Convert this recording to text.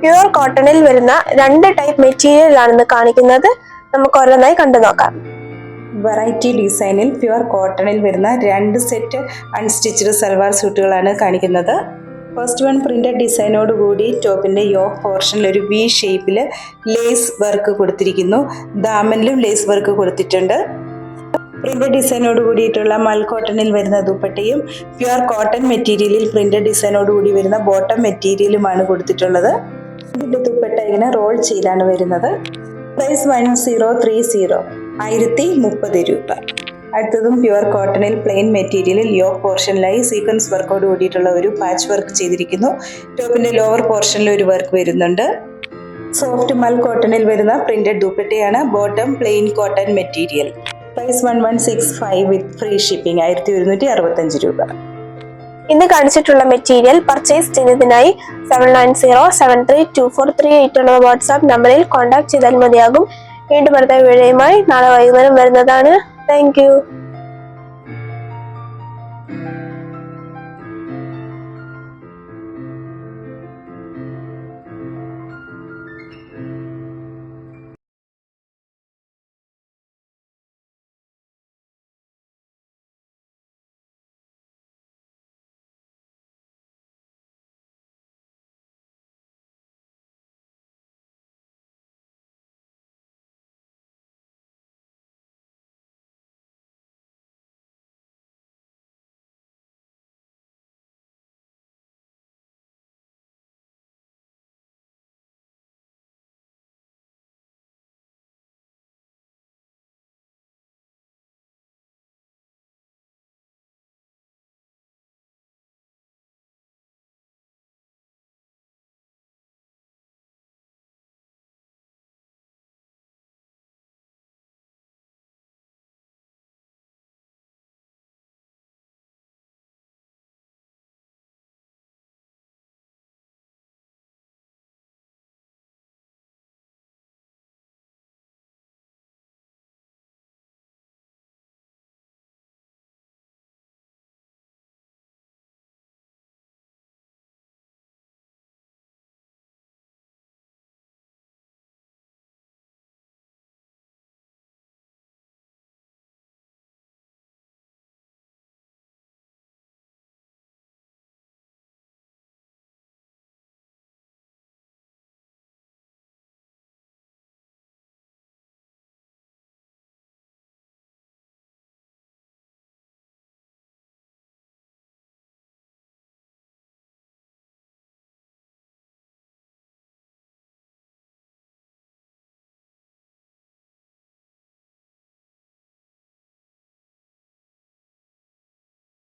Pure കോട്ടണിൽ വരുന്ന 2 type material ആണെന്ന് കാണിക്കുന്നത്. നമുക്ക് ഓരോന്നായി കണ്ടു നോക്കാം. വെറൈറ്റി ഡിസൈനിൽ പ്യുവർ കോട്ടണിൽ വരുന്ന 2 സെറ്റ് അൺസ്റ്റിച്ച്ഡ് സൽവാർ സ്യൂട്ടുകളാണ് കാണിക്കുന്നത്. ഫസ്റ്റ് വൺ പ്രിന്റഡ് ഡിസൈനോട് കൂടി ടോപ്പിന്റെ യോക്ക് പോർഷനിൽ ഒരു വി ഷേപ്പിൽ ലേസ് വർക്ക് കൊടുത്തിരിക്കുന്നു. ദാമനിലും ലേസ് വർക്ക് കൊടുത്തിട്ടുണ്ട്. പ്രിന്റഡ് ഡിസൈനോട് കൂടിയിട്ടുള്ള മൽ കോട്ടണിൽ വരുന്ന ദുപ്പട്ടയും പ്യുവർ കോട്ടൺ മെറ്റീരിയലിൽ പ്രിന്റഡ് ഡിസൈനോട് കൂടി വരുന്ന ബോട്ടം മെറ്റീരിയലുമാണ് കൊടുത്തിട്ടുള്ളത്. ഇതിന്റെ ദുപ്പട്ട ഇങ്ങനെ റോൾ ചെയ്താണ് വരുന്നത്. പ്രൈസ് 1030, 1030 രൂപ. അടുത്തതും പ്യുവർ കോട്ടണിൽ പ്ലെയിൻ മെറ്റീരിയലിൽ യോക്ക് പോർഷനിലായി സീക്വൻസ് വർക്കോട് കൂടിയിട്ടുള്ള ഒരു പാച്ച് വർക്ക് ചെയ്തിരിക്കുന്നു. ടോപ്പിന്റെ ലോവർ പോർഷനിൽ ഒരു വർക്ക് വരുന്നുണ്ട്. സോഫ്റ്റ് മൽ കോട്ടണിൽ വരുന്ന പ്രിന്റഡ് ദുപ്പട്ടയാണ്. Bottom plain cotton material. Price 1165 with free shipping, 1165 രൂപ. ഇന്ന് കാണിച്ചിട്ടുള്ള മെറ്റീരിയൽ പർച്ചേസ് ചെയ്യുന്നതിനായി 7907324338 ഉള്ള വാട്സാപ്പ് നമ്പറിൽ കോൺടാക്ട് ചെയ്താൽ മതിയാകും. വീണ്ടും അടുത്ത വീഡിയോയുമായി നാളെ വൈകുന്നേരം വരുന്നതാണ്. Thank you.